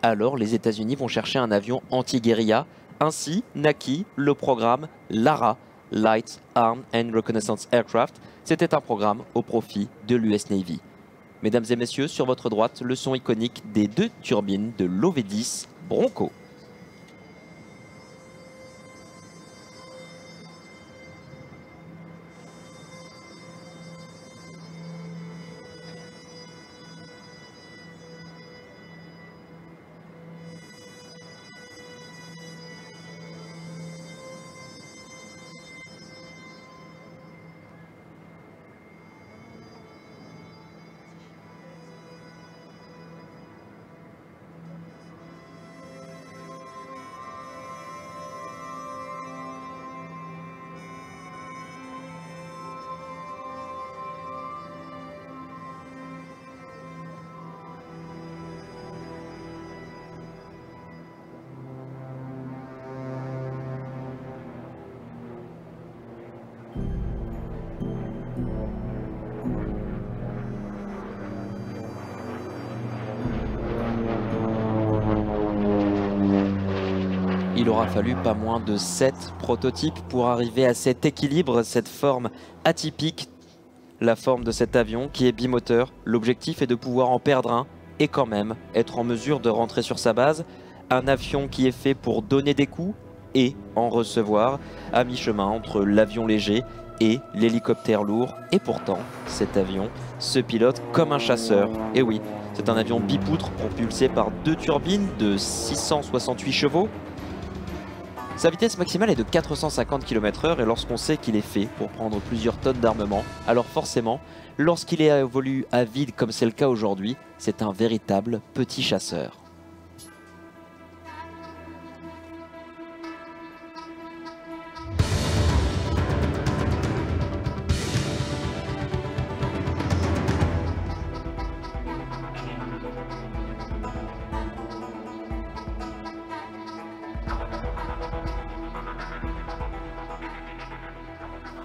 alors les États-Unis vont chercher un avion anti-guérilla. Ainsi naquit le programme LARA, Light Armed and Reconnaissance Aircraft. C'était un programme au profit de l'US Navy. Mesdames et messieurs, sur votre droite, le son iconique des 2 turbines de l'OV-10 Bronco. Il aura fallu pas moins de 7 prototypes pour arriver à cet équilibre, cette forme atypique, la forme de cet avion qui est bimoteur. L'objectif est de pouvoir en perdre un et quand même être en mesure de rentrer sur sa base. Un avion qui est fait pour donner des coups et en recevoir, à mi-chemin entre l'avion léger et l'hélicoptère lourd. Et pourtant, cet avion se pilote comme un chasseur. Et oui, c'est un avion bipoutre propulsé par 2 turbines de 668 chevaux. Sa vitesse maximale est de 450 km/h et lorsqu'on sait qu'il est fait pour prendre plusieurs tonnes d'armement, alors forcément, lorsqu'il évolue à vide comme c'est le cas aujourd'hui, c'est un véritable petit chasseur.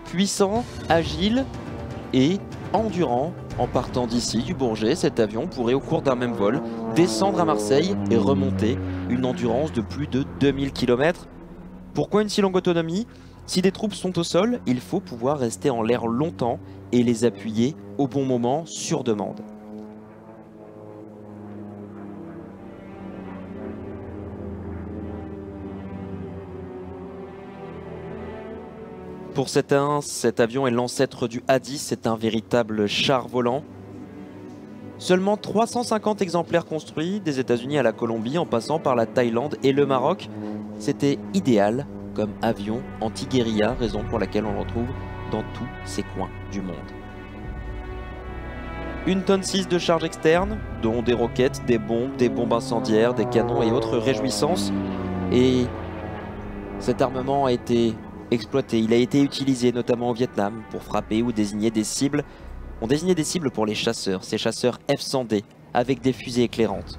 Puissant, agile et endurant. En partant d'ici, du Bourget, cet avion pourrait au cours d'un même vol descendre à Marseille et remonter une endurance de plus de 2000 km. Pourquoi une si longue autonomie? Si des troupes sont au sol, il faut pouvoir rester en l'air longtemps et les appuyer au bon moment sur demande. Pour cet avion est l'ancêtre du A-10, c'est un véritable char volant. Seulement 350 exemplaires construits, des États-Unis à la Colombie, en passant par la Thaïlande et le Maroc. C'était idéal comme avion anti-guérilla, raison pour laquelle on le retrouve dans tous ces coins du monde. 1,6 tonne de charge externe, dont des roquettes, des bombes incendiaires, des canons et autres réjouissances. Et cet armement a été exploité, il a été utilisé notamment au Vietnam pour frapper ou désigner des cibles. On désignait des cibles pour les chasseurs, ces chasseurs F-100D avec des fusées éclairantes.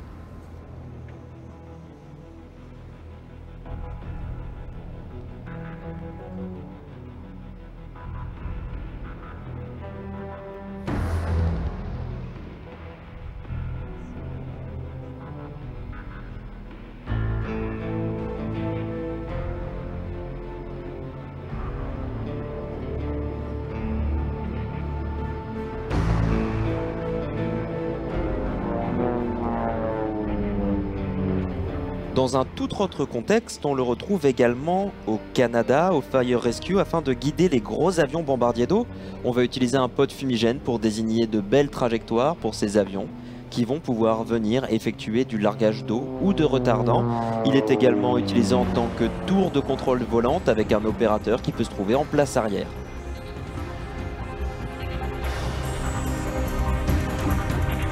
Dans un tout autre contexte, on le retrouve également au Canada, au Fire Rescue, afin de guider les gros avions bombardiers d'eau. On va utiliser un pod fumigène pour désigner de belles trajectoires pour ces avions qui vont pouvoir venir effectuer du largage d'eau ou de retardant. Il est également utilisé en tant que tour de contrôle volante avec un opérateur qui peut se trouver en place arrière.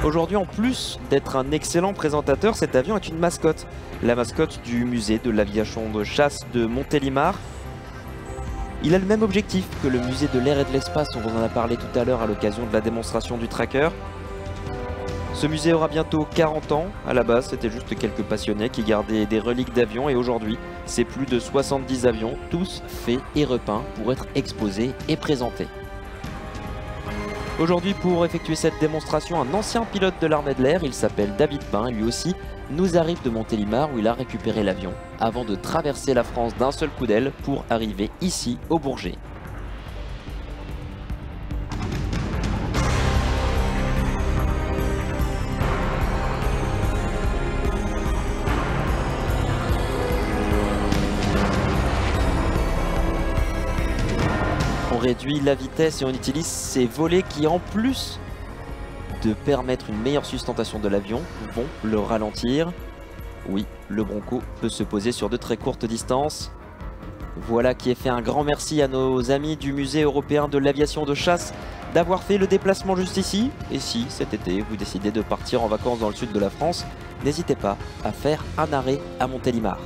Aujourd'hui, en plus d'être un excellent présentateur, cet avion est une mascotte. La mascotte du musée de l'aviation de chasse de Montélimar. Il a le même objectif que le musée de l'air et de l'espace, on vous en a parlé tout à l'heure à l'occasion de la démonstration du tracker. Ce musée aura bientôt 40 ans. À la base, c'était juste quelques passionnés qui gardaient des reliques d'avions et aujourd'hui, c'est plus de 70 avions, tous faits et repeints pour être exposés et présentés. Aujourd'hui, pour effectuer cette démonstration, un ancien pilote de l'armée de l'air, il s'appelle David Pain, lui aussi nous arrive de Montélimar où il a récupéré l'avion avant de traverser la France d'un seul coup d'aile pour arriver ici au Bourget. On réduit la vitesse et on utilise ces volets qui, en plus de permettre une meilleure sustentation de l'avion, vont le ralentir. Oui, le Bronco peut se poser sur de très courtes distances. Voilà qui est fait. Un grand merci à nos amis du Musée européen de l'aviation de chasse d'avoir fait le déplacement juste ici. Et si cet été vous décidez de partir en vacances dans le sud de la France, n'hésitez pas à faire un arrêt à Montélimar.